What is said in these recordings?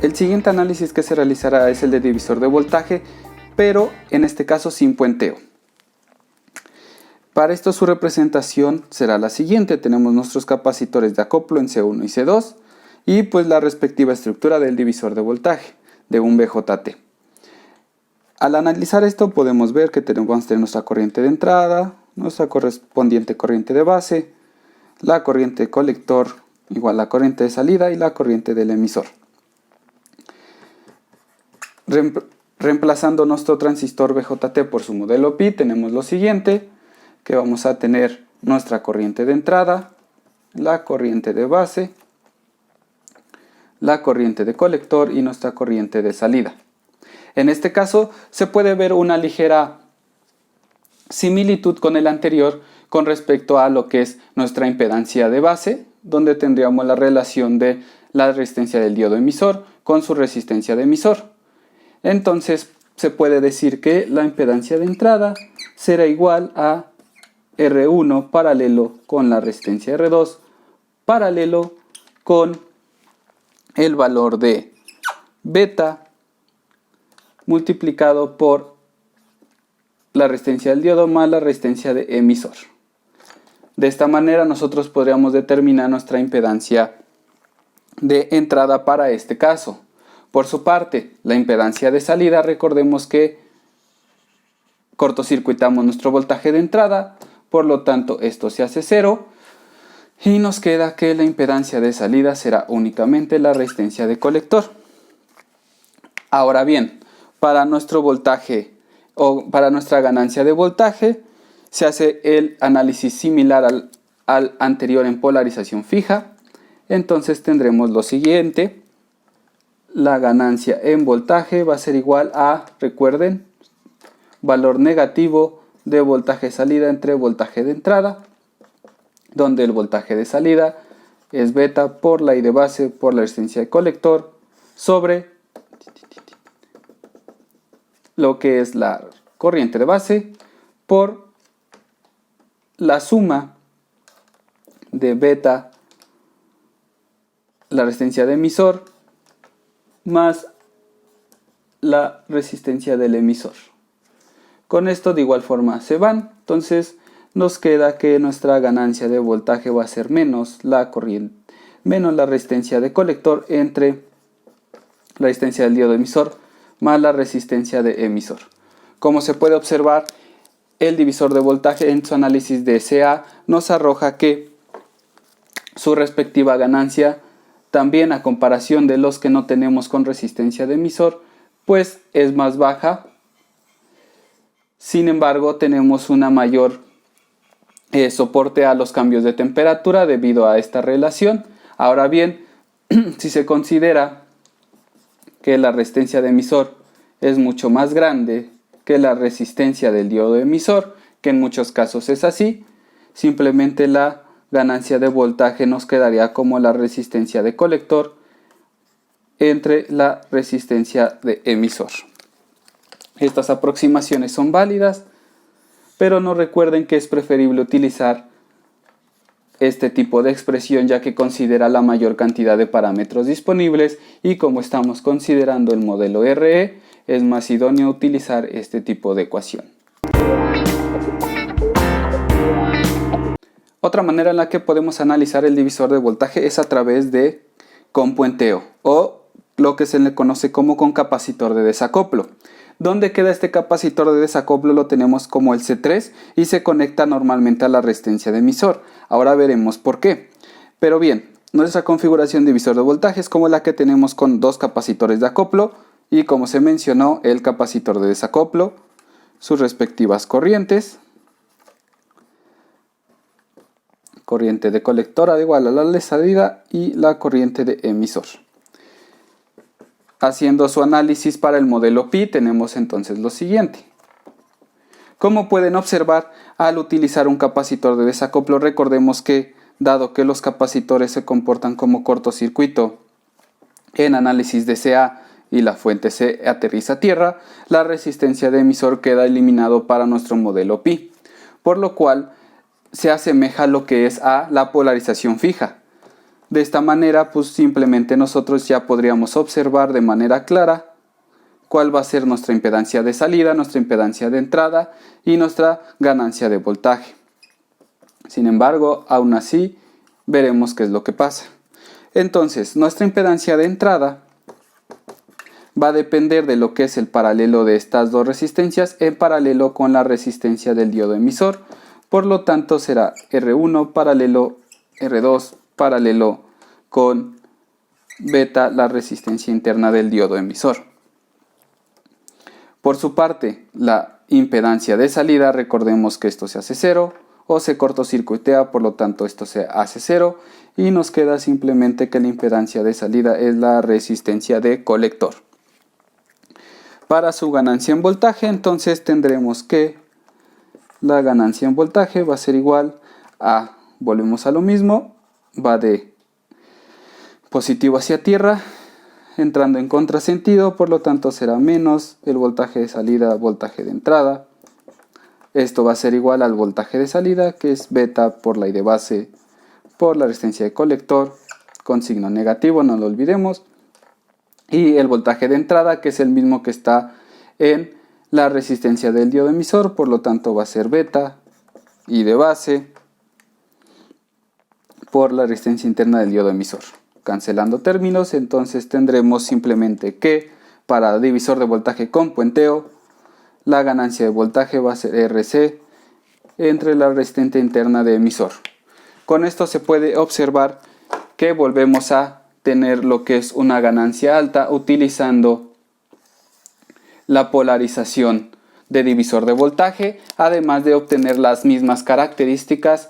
El siguiente análisis que se realizará es el de divisor de voltaje, pero en este caso sin puenteo. Para esto su representación será la siguiente. Tenemos nuestros capacitores de acoplo en C1 y C2 y pues la respectiva estructura del divisor de voltaje de un BJT. Al analizar esto podemos ver que vamos a tener nuestra corriente de entrada, nuestra correspondiente corriente de base, la corriente de colector igual a la corriente de salida y la corriente del emisor. Reemplazando nuestro transistor BJT por su modelo pi, tenemos lo siguiente, que vamos a tener nuestra corriente de entrada, la corriente de base, la corriente de colector y nuestra corriente de salida. En este caso se puede ver una ligera similitud con el anterior con respecto a lo que es nuestra impedancia de base, donde tendríamos la relación de la resistencia del diodo emisor con su resistencia de emisor. Entonces se puede decir que la impedancia de entrada será igual a R1 paralelo con la resistencia R2 paralelo con el valor de beta multiplicado por la resistencia del diodo más la resistencia de emisor. De esta manera nosotros podríamos determinar nuestra impedancia de entrada para este caso. Por su parte, la impedancia de salida, recordemos que cortocircuitamos nuestro voltaje de entrada, por lo tanto esto se hace 0 y nos queda que la impedancia de salida será únicamente la resistencia de colector. Ahora bien, para nuestro voltaje o para nuestra ganancia de voltaje se hace el análisis similar al anterior en polarización fija. Entonces tendremos lo siguiente. La ganancia en voltaje va a ser igual a, recuerden, valor negativo de voltaje salida entre voltaje de entrada, donde el voltaje de salida es beta por la I de base por la resistencia de colector sobre lo que es la corriente de base por la suma de beta, la resistencia de emisor, más la resistencia del emisor. Con esto de igual forma se van, entonces nos queda que nuestra ganancia de voltaje va a ser menos la corriente, menos la resistencia de colector entre la resistencia del diodo emisor más la resistencia de emisor. Como se puede observar, el divisor de voltaje en su análisis de SA nos arroja que su respectiva ganancia, también a comparación de los que no tenemos con resistencia de emisor, pues es más baja. Sin embargo, tenemos una mayor soporte a los cambios de temperatura debido a esta relación. Ahora bien, si se considera que la resistencia de emisor es mucho más grande que la resistencia del diodo emisor, que en muchos casos es así, simplemente la ganancia de voltaje nos quedaría como la resistencia de colector entre la resistencia de emisor. Estas aproximaciones son válidas, pero no recuerden que es preferible utilizar este tipo de expresión ya que considera la mayor cantidad de parámetros disponibles y como estamos considerando el modelo RE, es más idóneo utilizar este tipo de ecuación. Otra manera en la que podemos analizar el divisor de voltaje es a través de compuenteo o lo que se le conoce como con capacitor de desacoplo. ¿Dónde queda este capacitor de desacoplo? Lo tenemos como el C3 y se conecta normalmente a la resistencia de emisor. Ahora veremos por qué. Pero bien, nuestra configuración de divisor de voltaje es como la que tenemos con dos capacitores de acoplo y como se mencionó el capacitor de desacoplo, sus respectivas corrientes. Corriente de colectora igual a la de salida y la corriente de emisor. Haciendo su análisis para el modelo pi tenemos entonces lo siguiente. Como pueden observar, al utilizar un capacitor de desacoplo, recordemos que dado que los capacitores se comportan como cortocircuito en análisis de CA y la fuente se aterriza a tierra, la resistencia de emisor queda eliminado para nuestro modelo pi, por lo cual se asemeja a lo que es a la polarización fija, De esta manera, pues simplemente nosotros ya podríamos observar de manera clara cuál va a ser nuestra impedancia de salida, nuestra impedancia de entrada y nuestra ganancia de voltaje. Sin embargo, aún así, veremos qué es lo que pasa. Entonces, nuestra impedancia de entrada va a depender de lo que es el paralelo de estas dos resistencias en paralelo con la resistencia del diodo emisor. Por lo tanto, será R1 paralelo R2 paralelo con beta, la resistencia interna del diodo emisor. Por su parte, la impedancia de salida, recordemos que esto se hace 0 o se cortocircuitea, por lo tanto esto se hace 0 y nos queda simplemente que la impedancia de salida es la resistencia de colector. Para su ganancia en voltaje, entonces tendremos que la ganancia en voltaje va a ser igual a, volvemos a lo mismo, va de positivo hacia tierra, entrando en contrasentido, por lo tanto será menos el voltaje de salida, voltaje de entrada. Esto va a ser igual al voltaje de salida, que es beta por la I de base por la resistencia de colector, con signo negativo, no lo olvidemos. Y el voltaje de entrada, que es el mismo que está en la resistencia del diodo emisor, por lo tanto va a ser beta I de base por la resistencia interna del diodo emisor. Cancelando términos, entonces tendremos simplemente que para divisor de voltaje con puenteo, la ganancia de voltaje va a ser RC entre la resistencia interna de emisor. Con esto se puede observar que volvemos a tener lo que es una ganancia alta utilizando la polarización de divisor de voltaje, además de obtener las mismas características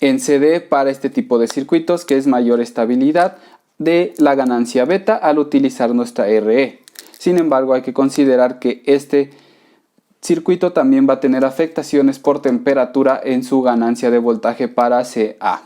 en CD para este tipo de circuitos, que es mayor estabilidad de la ganancia beta al utilizar nuestra RE. Sin embargo, hay que considerar que este circuito también va a tener afectaciones por temperatura en su ganancia de voltaje para CA.